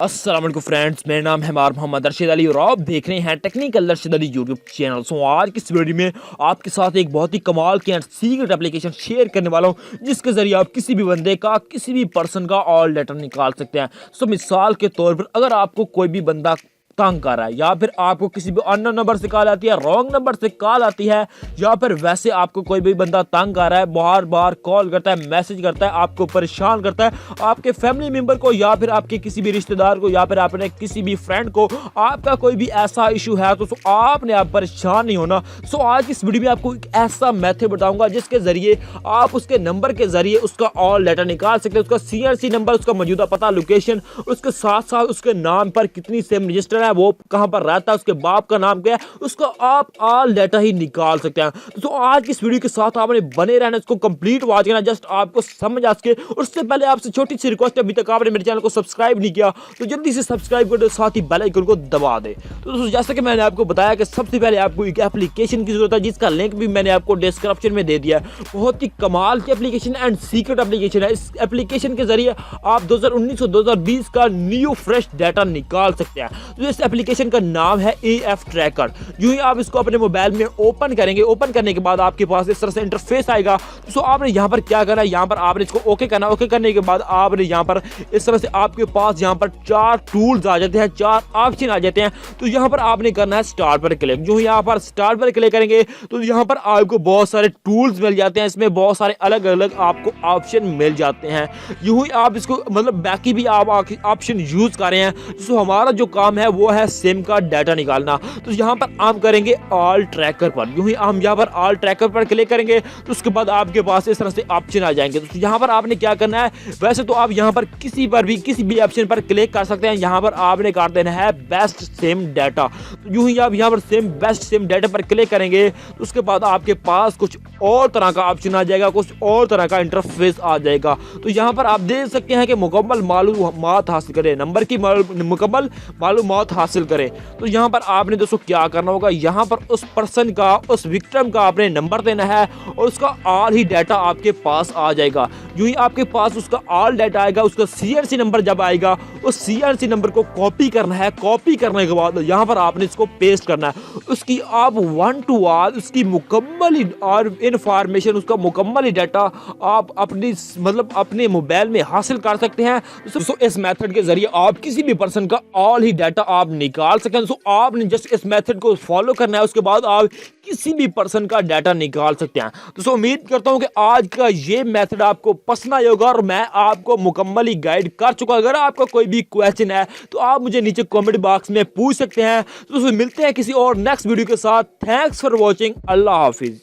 अस्सलाम वालेकुम फ्रेंड्स, मेरा नाम है मोहम्मद अरशद अली और आप देख रहे हैं technical Arshad Ali YouTube channel. आज की इस वीडियो में आपके साथ एक बहुत ही कमाल की एंड सीक्रेट एप्लीकेशन शेयर करने वाला हूं, जिसके जरिए आप किसी भी बंदे का, किसी भी पर्सन का ऑल डाटा निकाल सकते हैं। मिसाल के तौर पर अगर आपको कोई भी बंदा तंग कर रहा है, या फिर आपको किसी भी अननोन नंबर से कॉल आती है, रॉन्ग नंबर से कॉल आती है, या फिर वैसे आपको कोई भी बंदा तंग कर रहा है, बार बार कॉल करता है, मैसेज करता है, आपको परेशान करता है, आपके फैमिली मेंबर को या फिर आपके किसी भी रिश्तेदार को या फिर अपने किसी भी फ्रेंड को आपका कोई भी ऐसा इशू है, तो आपने आप परेशान नहीं होना। आज इस वीडियो में आपको एक ऐसा मेथड बताऊंगा जिसके जरिए आप उसके नंबर के जरिए उसका ऑल डाटा निकाल सकते हैं, उसका CRC नंबर, उसका मौजूदा पता, लोकेशन, उसके साथ साथ उसके नाम पर कितनी सिम रजिस्टर है, वो कहां पर रहता है, उसके बाप का नाम क्या है, उसका आप ऑल डाटा ही निकाल सकते हैं। तो आज की इस वीडियो के साथ आपने बने रहना, इसको कंप्लीट वॉच करना, जस्ट आपको समझ आ सके। उससे पहले आपसे छोटी सी रिक्वेस्ट है, अभी तक आपने मेरे चैनल को सब्सक्राइब नहीं किया तो जल्दी से सब्सक्राइब कर दो, साथ ही बेल आइकन को दबा दे। तो दोस्तों, जैसा कि मैंने आपको बताया कि सबसे पहले आपको एक एप्लीकेशन की जरूरत है, जिसका लिंक भी मैंने आपको डिस्क्रिप्शन में दे दिया है। बहुत ही कमाल की एप्लीकेशन एंड सीक्रेट एप्लीकेशन है। इस एप्लीकेशन के जरिए आप 2019 और 2020 का न्यू फ्रेश डाटा निकाल सकते हैं। तो इस एप्लीकेशन का नाम है AF ट्रैकर। यूं ही आप इसको अपने मोबाइल में ओपन करेंगे, ओपन करने के बाद आपके पास इस तरह से इंटरफेस आएगा। तो आपने यहां पर क्या करना है, यहां पर आपने इसको ओके करना। ओके करने के बाद आपने यहां पर इस तरह से आपके पास यहां पर 4 टूल्स आ जाते हैं, 4 ऑप्शन आ जाते हैं। तो यहां पर आपने करना है स्टार्ट पर क्लिक। जो यहां पर स्टार्ट पर क्लिक करेंगे तो यहां पर आपको बहुत सारे टूल्स मिल जाते हैं, इसमें बहुत सारे अलग अलग आपको ऑप्शन मिल जाते हैं। यूं ही आप इसको मतलब बाकी भी आप ऑप्शन यूज कर रहे हैं। तो हमारा जो काम है वो है सिम का डाटा निकालना। तो यहाँ पर हम करेंगे ऑल ट्रैकर पर। यूं ही हम यहाँ पर ऑल ट्रैकर पर क्लिक करेंगे तो उसके बाद आपके पास इस तरह से ऑप्शन आ जाएंगे। तो यहाँ पर आपने क्या करना है, वैसे तो आप यहाँ पर किसी भी ऑप्शन पर क्लिक कर सकते हैं। यहाँ पर आपने कर देना है बेस्ट सिम डाटा। तो यूं ही आप यहाँ पर बेस्ट सिम डाटा पर क्लिक करेंगे तो उसके बाद आपके पास कुछ और तरह का ऑप्शन आ जाएगा, कुछ और तरह का इंटरफेस आ जाएगा। तो यहाँ पर आप देख सकते हैं कि मुकम्मल मालूमात हासिल करें, नंबर की मुकम्मल मालूमात हासिल करें। तो यहाँ पर आपने दोस्तों क्या करना होगा, यहाँ पर उस पर्सन का, उस विक्टिम का आपने नंबर देना है और उसका ऑल ही डाटा आपके पास आ जाएगा। यूं ही आपके पास उसका ऑल डाटा आएगा, उसका CRC नंबर जब आएगा उस CRC नंबर को कॉपी करना है। कॉपी करने के बाद यहाँ पर आपने इसको पेस्ट करना है। उसकी आप 1 to 1 उसकी मुकम्मल और इंफॉर्मेशन, उसका मुकम्मल डाटा आप अपनी मतलब अपने मोबाइल में हासिल कर सकते हैं। दोस्तों, इस मेथड के जरिए आप किसी भी पर्सन का ऑल ही डाटा आप निकाल सकते हैं। आपने जस्ट इस मेथड को फॉलो करना है, उसके बाद आप किसी भी पर्सन का डाटा निकाल सकते हैं। दोस्तों, उम्मीद करता हूं कि आज का ये मेथड आपको पसंद आया होगा और मैं आपको मुकम्मल ही गाइड कर चुका। अगर आपका कोई भी क्वेश्चन है तो आप मुझे नीचे कमेंट बॉक्स में पूछ सकते हैं। तो दोस्तों, मिलते हैं किसी और नेक्स्ट वीडियो के साथ। Thanks for watching. Allah Hafiz.